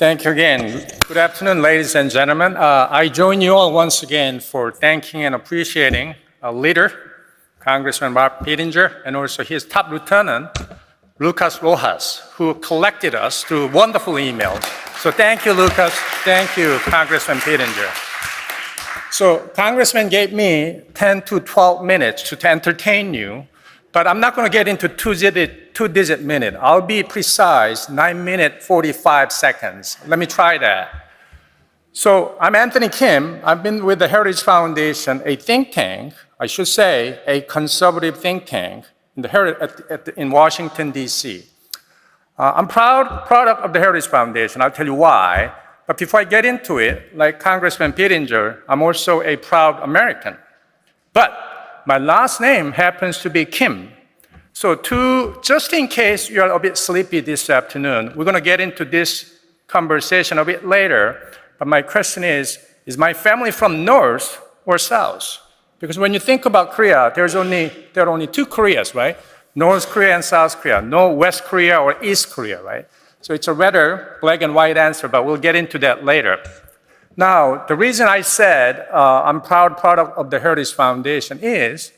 Thank you again. Good afternoon, ladies and gentlemen. I join you all once again for thanking and appreciating our leader, Congressman Mark Pittenger, and also his top lieutenant, Lucas Rojas, who collected us through wonderful emails. So thank you, Lucas. Thank you, Congressman Pittenger. So Congressman gave me 10 to 12 minutes to entertain you, but I'm not going to get into two-digit minute. I'll be precise, 9 minutes, 45 seconds. Let me try that. So I'm Anthony Kim. I've been with the Heritage Foundation, a think tank, I should say, a conservative think tank in Washington, D.C. I'm proud of the Heritage Foundation. I'll tell you why. But before I get into it, like Congressman Pittenger, I'm also a proud American. But my last name happens to be Kim. So just in case you're a bit sleepy this afternoon, we're going to get into this conversation a bit later. But my question is my family from North or South? Because when you think about Korea, there are only two Koreas, right? North Korea and South Korea, no West Korea or East Korea, right? So it's a rather black and white answer, but we'll get into that later. Now, the reason I said I'm proud of the Heritage Foundation is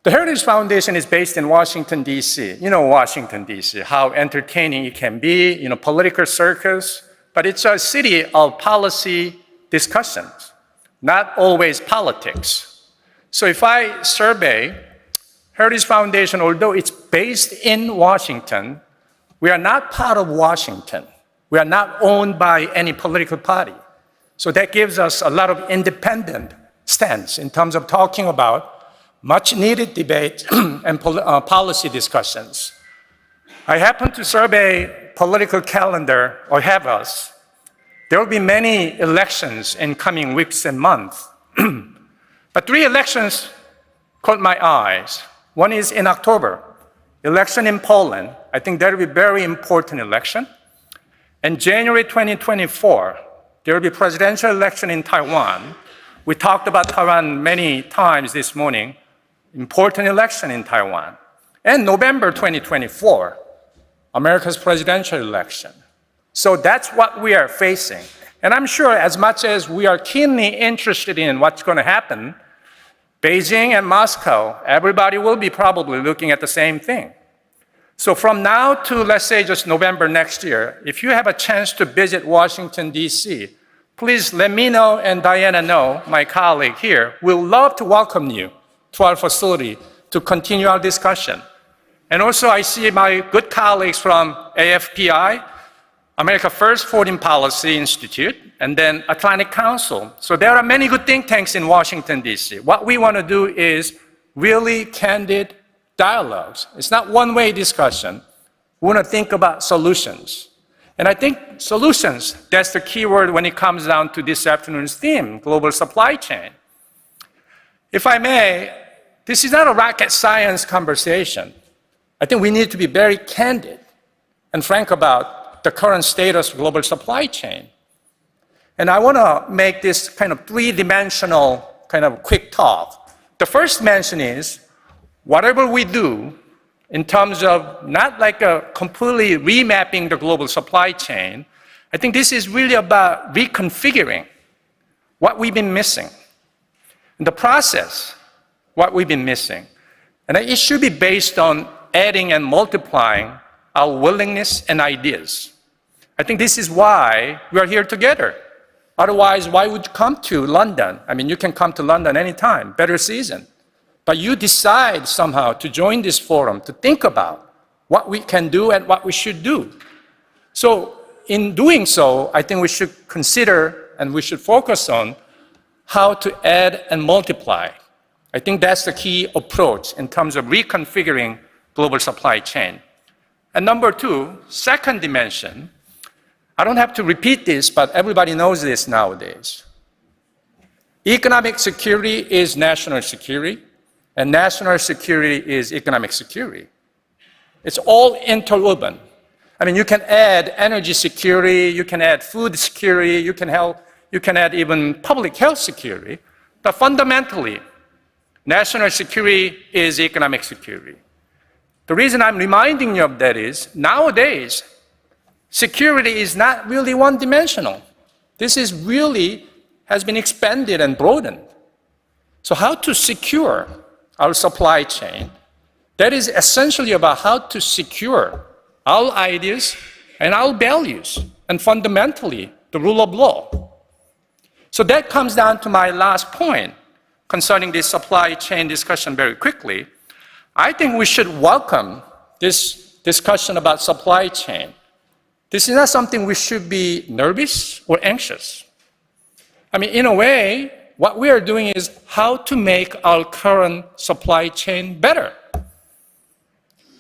the Heritage Foundation is based in Washington, D.C. You know Washington, D.C., how entertaining it can be, political circus, but it's a city of policy discussions, not always politics. So if I survey Heritage Foundation, although it's based in Washington, we are not part of Washington. We are not owned by any political party. So that gives us a lot of independent stance in terms of talking about much needed debate and policy discussions. I happen to survey political calendar, or have us. There will be many elections in coming weeks and months. But 3 elections caught my eyes. One is in October, election in Poland. I think that will be a very important election. And January 2024, there will be presidential election in Taiwan. We talked about Taiwan many times this morning. Important election in Taiwan. And November 2024, America's presidential election. So that's what we are facing. And I'm sure as much as we are keenly interested in what's going to happen, Beijing and Moscow, everybody will be probably looking at the same thing. So from now to, let's say, just November next year, if you have a chance to visit Washington, D.C., please let me know and Diana know, my colleague here. We'll love to welcome you to our facility to continue our discussion. And also I see my good colleagues from AFPI, America First Foreign Policy Institute, and then Atlantic Council. So there are many good think tanks in Washington, D.C. What we want to do is really candid dialogues. It's not one-way discussion. We want to think about solutions. And I think solutions, that's the key word when it comes down to this afternoon's theme, global supply chain. If I may, this is not a rocket science conversation. I think we need to be very candid and frank about the current status of global supply chain. And I want to make this kind of 3-dimensional kind of quick talk. The first mention is, whatever we do in terms of not like a completely remapping the global supply chain, I think this is really about reconfiguring what we've been missing. In the process, what we've been missing. And it should be based on adding and multiplying our willingness and ideas. I think this is why we are here together. Otherwise, why would you come to London? I mean, you can come to London anytime, better season. But you decide somehow to join this forum to think about what we can do and what we should do. So in doing so, I think we should consider and we should focus on how to add and multiply. I think that's the key approach in terms of reconfiguring global supply chain. And number 2, second dimension, I don't have to repeat this, but everybody knows this nowadays. Economic security is national security, and national security is economic security. It's all interwoven. I mean, you can add energy security, you can add food security, you can add even public health security, but fundamentally, national security is economic security. The reason I'm reminding you of that is, nowadays, security is not really one-dimensional. This is really has been expanded and broadened. So how to secure our supply chain, that is essentially about how to secure our ideas and our values, and fundamentally, the rule of law. So that comes down to my last point concerning this supply chain discussion very quickly. I think we should welcome this discussion about supply chain. This is not something we should be nervous or anxious. I mean, in a way, what we are doing is how to make our current supply chain better.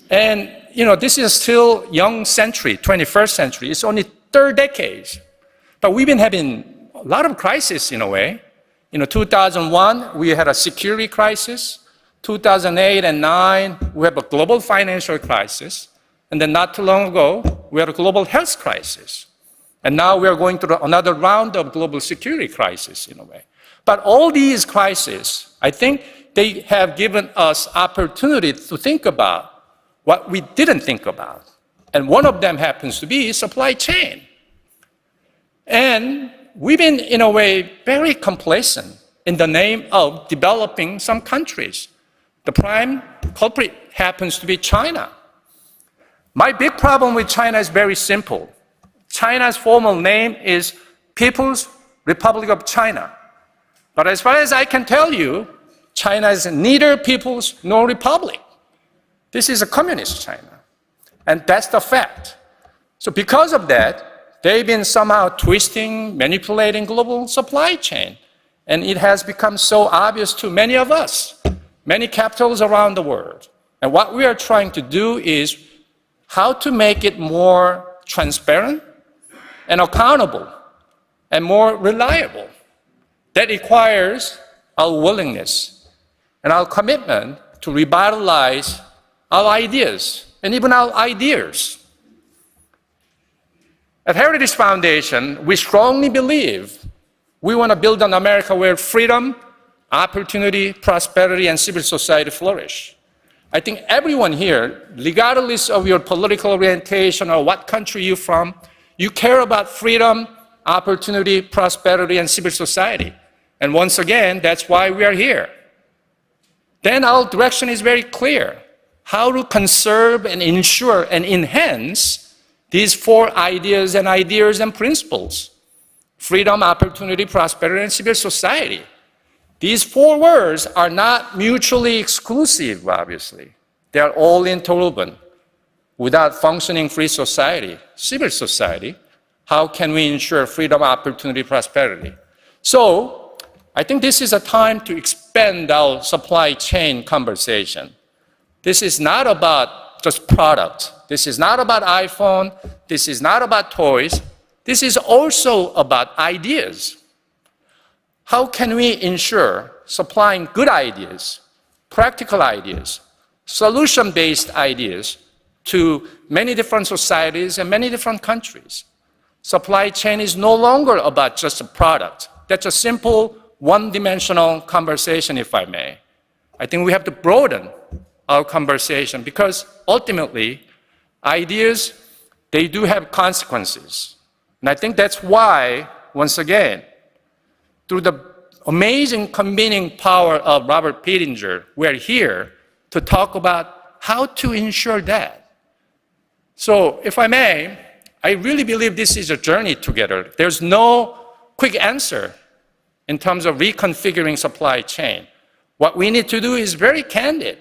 And, this is still young century, 21st century. It's only third decade. But we've been having a lot of crises in a way. 2001, we had a security crisis. 2008 and 2009, we have a global financial crisis. And then not too long ago, we had a global health crisis. And now we are going through another round of global security crisis in a way. But all these crises, I think they have given us opportunity to think about what we didn't think about. And one of them happens to be supply chain. And we've been, in a way, very complacent in the name of developing some countries. The prime culprit happens to be China. My big problem with China is very simple. China's formal name is People's Republic of China. But as far as I can tell you, China is neither people's nor republic. This is a communist China. And that's the fact. So because of that, they've been somehow twisting, manipulating global supply chain. And it has become so obvious to many of us, many capitals around the world. And what we are trying to do is how to make it more transparent and accountable and more reliable. That requires our willingness and our commitment to revitalize our ideas and even our ideas. At Heritage Foundation, we strongly believe we want to build an America where freedom, opportunity, prosperity, and civil society flourish. I think everyone here, regardless of your political orientation or what country you're from, you care about freedom, opportunity, prosperity, and civil society. And once again, that's why we are here. Then our direction is very clear. How to conserve and ensure and enhance these four ideas and principles. Freedom, opportunity, prosperity, and civil society. These four words are not mutually exclusive, obviously. They are all interwoven. Without functioning free society, civil society, how can we ensure freedom, opportunity, prosperity? So, I think this is a time to expand our supply chain conversation. This is not about just product. This is not about iPhone. This is not about toys. This is also about ideas. How can we ensure supplying good ideas, practical ideas, solution-based ideas to many different societies and many different countries? Supply chain is no longer about just a product. That's a simple, one-dimensional conversation, if I may. I think we have to broaden our conversation because ultimately, ideas, they do have consequences. And I think that's why, once again, through the amazing convening power of Robert Pittenger, we're here to talk about how to ensure that. So, if I may, I really believe this is a journey together. There's no quick answer in terms of reconfiguring supply chain. What we need to do is very candid.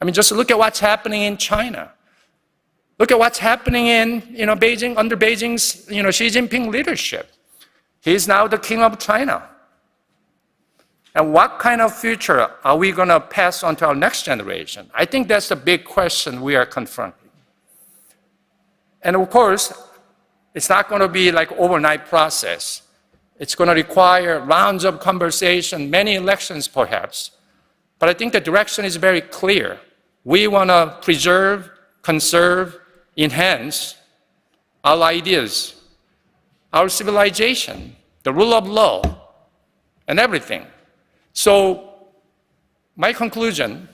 I mean, just look at what's happening in China. Look at what's happening in Beijing, under Beijing's Xi Jinping leadership. He's now the king of China. And what kind of future are we going to pass on to our next generation? I think that's the big question we are confronting. And of course, it's not going to be like overnight process. It's going to require rounds of conversation, many elections perhaps. But I think the direction is very clear. We want to preserve, conserve, enhance our ideas, our civilization, the rule of law, and everything. So, my conclusion,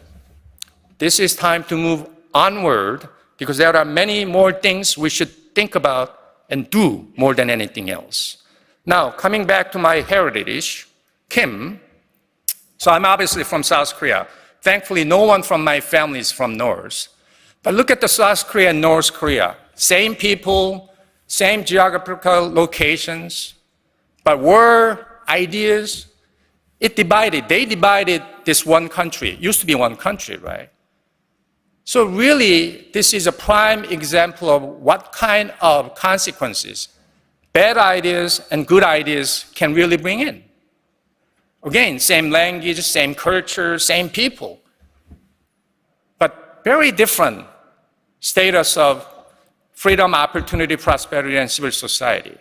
this is time to move onward because there are many more things we should think about and do more than anything else. Now, coming back to my heritage, Kim. So I'm obviously from South Korea. Thankfully, no one from my family is from North. But look at the South Korea and North Korea. Same people, same geographical locations, but war, ideas, it divided. They divided this one country. It used to be one country, right? So really, this is a prime example of what kind of consequences bad ideas and good ideas can really bring in. Again, same language, same culture, same people, but very different status of freedom, opportunity, prosperity, and civil society.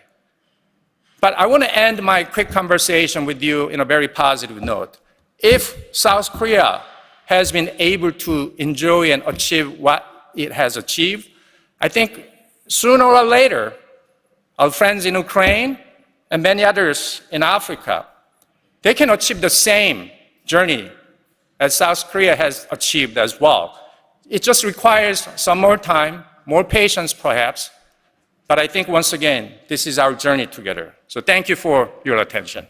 But I want to end my quick conversation with you in a very positive note. If South Korea has been able to enjoy and achieve what it has achieved, I think sooner or later, our friends in Ukraine and many others in Africa, they can achieve the same journey as South Korea has achieved as well. It just requires some more time, more patience perhaps, but I think once again, this is our journey together. So thank you for your attention.